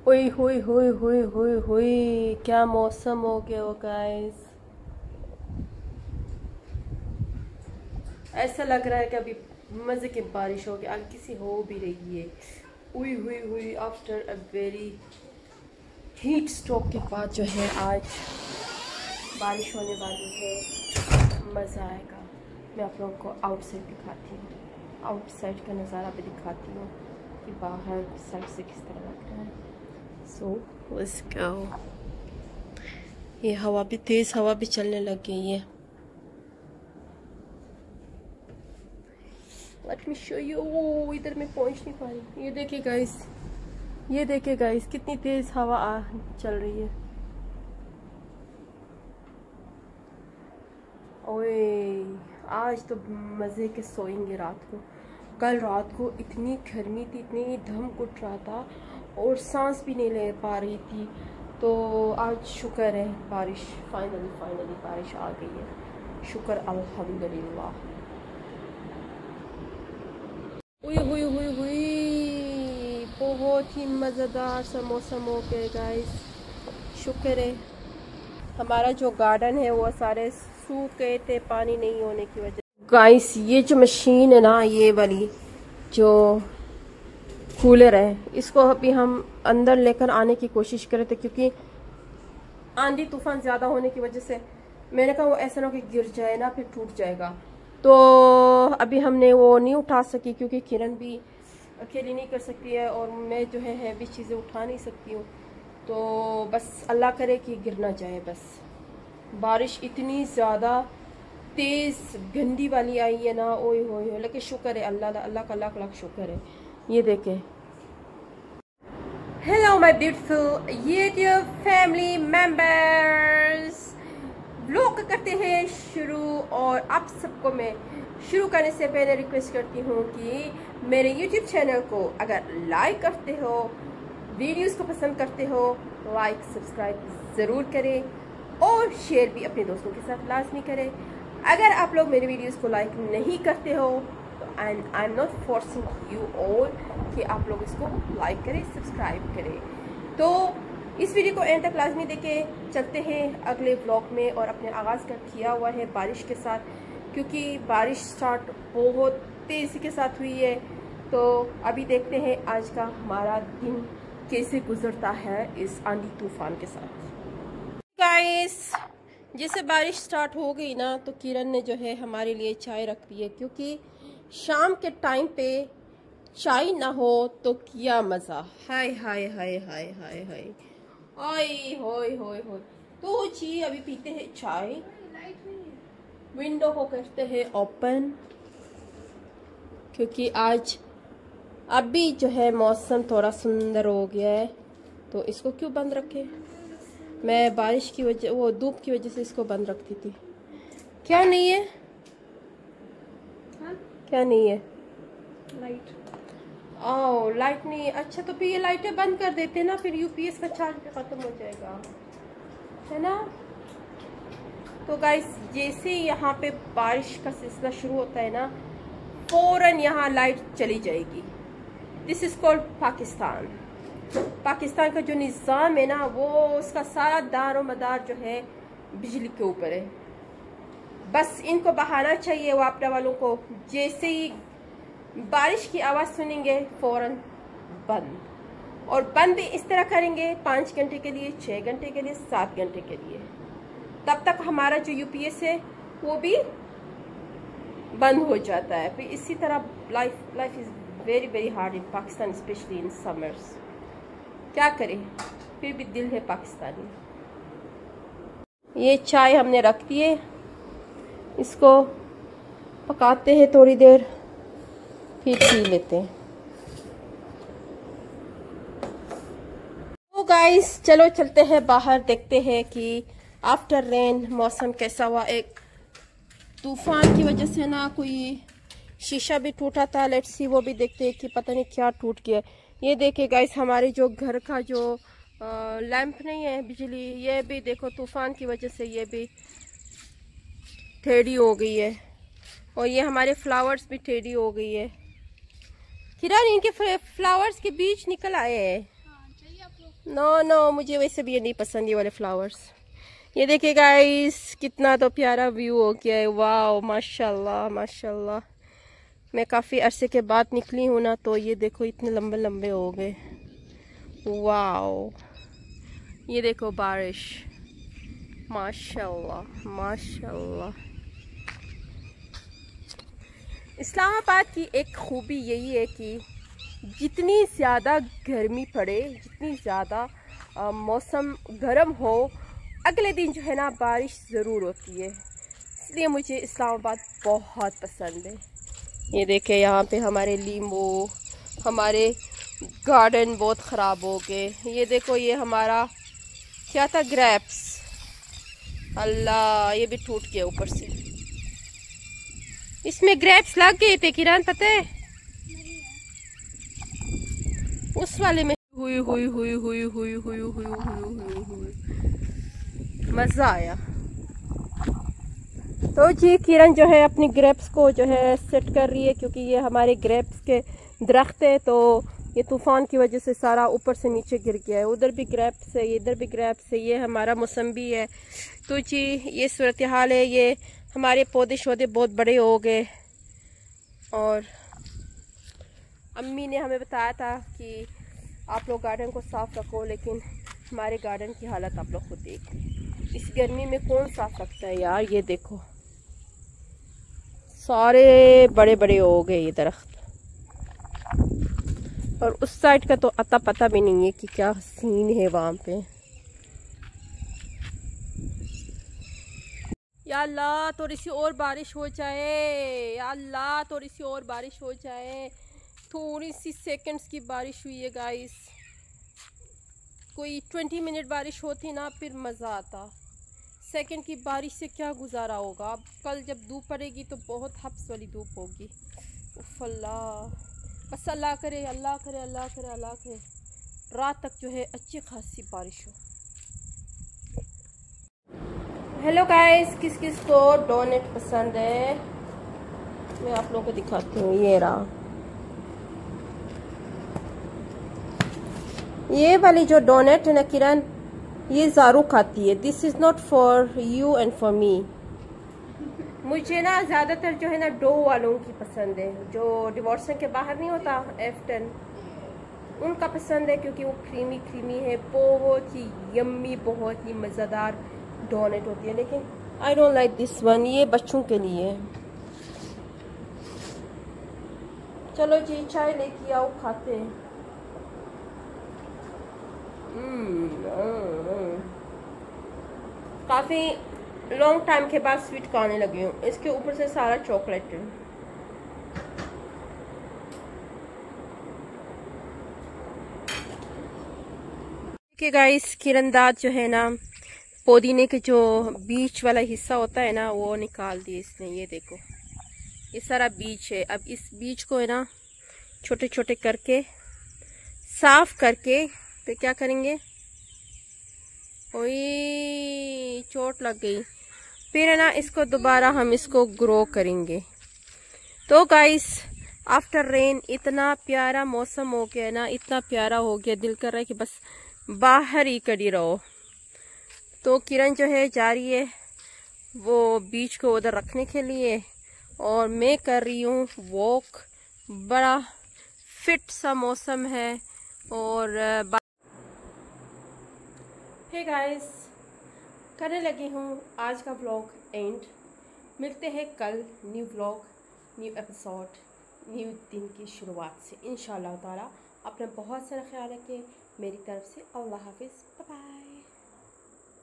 ओए होए होए होए होए होए, क्या मौसम हो गया हो गाइस। ऐसा लग रहा है कि अभी मज़े की बारिश होगी, आगे किसी हो भी रही है। ओए होए होए, after a very heat stroke के बाद जो है आज बारिश होने वाली है, मज़ा आएगा। मैं आप लोगों को आउटसाइड दिखाती हूँ, आउटसाइड का नज़ारा भी दिखाती हूँ कि बाहर साइड से किस तरह लग रहा है। So let's go. ये हवा भी तेज़ हवा भी चलने लग गई है। Let me show you. इधर मैं पहुंच नहीं पा रही। ये देखिए गाइस, ये देखिए गाइस, कितनी तेज़ हवा चल रही है। ओए आज तो मज़े के सोएंगे रात को। कल रात को इतनी गर्मी थी, इतनी दम घुट रहा था और सांस भी नहीं ले पा रही थी। तो आज शुक्र है बारिश फाइनली बारिश आ गई है, शुक्र अल्हम्दुलिल्लाह। हुई हुई हुई हुई, बहुत ही मज़ेदार सा मौसम हो गया गाइस। शुक्र है हमारा जो गार्डन है वो सारे सूख गए थे पानी नहीं होने की वजह। गाइस ये जो मशीन है ना, ये वाली जो कूलर है, इसको अभी हम अंदर लेकर आने की कोशिश कर रहे थे क्योंकि आंधी तूफान ज़्यादा होने की वजह से मैंने कहा वो ऐसा ना कि गिर जाए ना, फिर टूट जाएगा। तो अभी हमने वो नहीं उठा सकी क्योंकि किरण भी अकेली नहीं कर सकती है और मैं जो है हैवी चीज़ें उठा नहीं सकती हूँ। तो बस अल्लाह करे कि गिर ना जाए। बस बारिश इतनी ज़्यादा तेज़ गंदी वाली आई है ना, ओए होए, लेकिन शुक्र है अल्लाह का लाख लाख शुक्र है। ये देखें। Hello my beautiful YouTube family members, vlog करते हैं शुरू। और आप सबको मैं शुरू करने से पहले रिक्वेस्ट करती हूँ कि मेरे यूट्यूब चैनल को अगर लाइक करते हो, वीडियोस को पसंद करते हो, लाइक सब्सक्राइब ज़रूर करें और शेयर भी अपने दोस्तों के साथ लाजमी करें। अगर आप लोग मेरे वीडियोस को लाइक नहीं करते हो तो I am not forcing you all कि आप लोग इसको लाइक करें, सब्सक्राइब करें। तो इस वीडियो को एंड तक लाजमी देके चलते हैं अगले व्लॉग में। और अपने आगाज़ का किया हुआ है बारिश के साथ, क्योंकि बारिश स्टार्ट बहुत तेज़ी के साथ हुई है। तो अभी देखते हैं आज का हमारा दिन कैसे गुजरता है इस आंधी तूफान के साथ। गाइस जैसे बारिश स्टार्ट हो गई ना, तो किरण ने जो है हमारे लिए चाय रख दी है, क्योंकि शाम के टाइम पे चाय ना हो तो क्या मज़ा। हाय हाय हाय हाय हाय हाय हाय होय होय होय। तो जी अभी पीते हैं चाय, विंडो को करते हैं ओपन, क्योंकि आज अभी जो है मौसम थोड़ा सुंदर हो गया है। तो इसको क्यों बंद रखे, मैं बारिश की वजह, वो धूप की वजह से इसको बंद रखती थी। क्या नहीं है? हाँ? क्या नहीं है? लाइट। ओह लाइट नहीं है, अच्छा तो फिर ये लाइटें बंद कर देते ना, फिर यूपीएस का चार्ज भी खत्म हो जाएगा, है ना। तो गाइस जैसे यहाँ पे बारिश का सिलसिला शुरू होता है ना, फौरन यहाँ लाइट चली जाएगी। This is called Pakistan. Pakistan का जो निज़ाम है ना, वो उसका सारा दारो मदार जो है बिजली के ऊपर है। बस इनको बहाना चाहिए वापडा वालों को, जैसे ही बारिश की आवाज़ सुनेंगे फौरन बंद। और बंद भी इस तरह करेंगे 5 घंटे के लिए, 6 घंटे के लिए, 7 घंटे के लिए। तब तक हमारा जो यूपीएस है वो भी बंद हो जाता है। फिर इसी तरह life is very very hard in Pakistan, specially in summers. क्या करें, फिर भी दिल है पाकिस्तानी। ये चाय हमने रख दी है, इसको पकाते हैं थोड़ी देर, फिर पी लेते हैं। तो गाइस चलो चलते हैं बाहर, देखते हैं कि आफ्टर रेन मौसम कैसा हुआ। एक तूफान की वजह से ना कोई शीशा भी टूटा था, लेट्स सी वो भी देखते हैं कि पता नहीं क्या टूट गया। ये देखिए गाइस, हमारे जो घर का जो लैंप नहीं है बिजली, ये भी देखो तूफान की वजह से ये भी टेढ़ी हो गई है। और ये हमारे फ्लावर्स भी टेढ़ी हो गई है। किरण इनके फ्लावर्स के बीज निकल आए हैं। नो नो, मुझे वैसे भी ये नहीं पसंद, ये वाले फ्लावर्स। ये देखिए गाइस, कितना तो प्यारा व्यू हो गया है। वाह, माशाल्लाह माशाल्लाह। मैं काफ़ी अरसे के बाद निकली हूँ ना, तो ये देखो इतने लंबे लंबे हो गए। वाह, ये देखो बारिश, माशाल्लाह माशाल्लाह। इस्लामाबाद की एक खूबी यही है कि जितनी ज़्यादा गर्मी पड़े, जितनी ज़्यादा मौसम गर्म हो, अगले दिन जो है ना बारिश ज़रूर होती है। इसलिए मुझे इस्लामाबाद बहुत पसंद है। ये देखे यहाँ पे हमारे लींबू, हमारे गार्डन बहुत ख़राब हो गए। ये देखो, ये हमारा क्या था, ग्रेप्स। अल्लाह, ये भी टूट गया ऊपर से। इसमें ग्रेप्स लग गए थे किरण, पता है? उस वाले में हुई हुई हुई हुई हुई हुई हुई हुई हुई, मज़ा आया। तो जी किरण जो है अपनी ग्रेप्स को जो है सेट कर रही है, क्योंकि ये हमारे ग्रेप्स के दरख्त है, तो ये तूफ़ान की वजह से सारा ऊपर से नीचे गिर गया है। उधर भी ग्रेप्स है, इधर भी ग्रेप्स है, ये हमारा मौसम्बी है। तो जी ये सूरत हाल है। ये हमारे पौधे शौधे बहुत बड़े हो गए, और अम्मी ने हमें बताया था कि आप लोग गार्डन को साफ़ रखो, लेकिन हमारे गार्डन की हालत आप लोग खुद देख लें। इस गर्मी में कौन साफ़ रखता है यार। ये देखो सारे बड़े बड़े हो गए ये दरख्त, और उस साइड का तो अता पता भी नहीं है कि क्या सीन है वहाँ पे। या अल्लाह, थोड़ी सी और बारिश हो जाए, या अल्लाह थोड़ी सी और बारिश हो जाए। थोड़ी सी सेकंड्स की बारिश हुई है गाइस, कोई 20 मिनट बारिश होती ना फिर मज़ा आता। सेकंड की बारिश से क्या गुजारा होगा। अब कल जब धूप पड़ेगी तो बहुत हब्स वाली धूप होगी। उफ अल्लाह, बस अल्लाह करे अल्लाह करे अल्लाह करे अल्लाह करे, रात तक जो है अच्छी खासी बारिश हो। हेलो गाइस, किस किस को डोनेट पसंद है मैं आप लोगों को दिखाती हूँ। ये रहा, ये वाली जो डोनेट है ना किरण, ये ज़ारू खाती है। This is not for you and for me. मुझे ना ज़्यादातर जो है ना डो वालों की पसंद है, जो डिवोर्सन के बाहर नहीं होता F10, उनका पसंद है, क्योंकि वो क्रीमी क्रीमी है, बहुत ही यम्मी, बहुत ही मज़ेदार डोनेट होती है। लेकिन I don't like this one, ये बच्चों के लिए है। चलो जी चाय लेके आओ, खाते हैं। काफ़ी लॉन्ग टाइम के बाद स्वीट खाने लगी हूँ। इसके ऊपर से सारा चॉकलेट है। देखिए गाइस, किरंदाज जो है ना, पुदीने के जो बीच वाला हिस्सा होता है ना, वो निकाल दिए इसने। ये देखो, ये सारा बीज है। अब इस बीज को है ना छोटे छोटे करके साफ करके फिर क्या करेंगे, ओए चोट लग गई। फिर है ना इसको दोबारा हम इसको ग्रो करेंगे। तो गाइस, आफ्टर रेन इतना प्यारा मौसम हो गया ना, इतना प्यारा हो गया, दिल कर रहा है कि बस बाहर ही खड़ी रहो। तो किरण जो है जा रही है वो बीज को उधर रखने के लिए, और मैं कर रही हूँ वॉक। बड़ा फिट सा मौसम है। और हे गाइस, करने लगी हूँ आज का व्लॉग एंड। मिलते हैं कल new vlog, new episode, new दिन की शुरुआत से इंशाल्लाह ताला। अपना बहुत सारा ख्याल रखें। मेरी तरफ से अल्लाह हाफिज़, बाय बाय।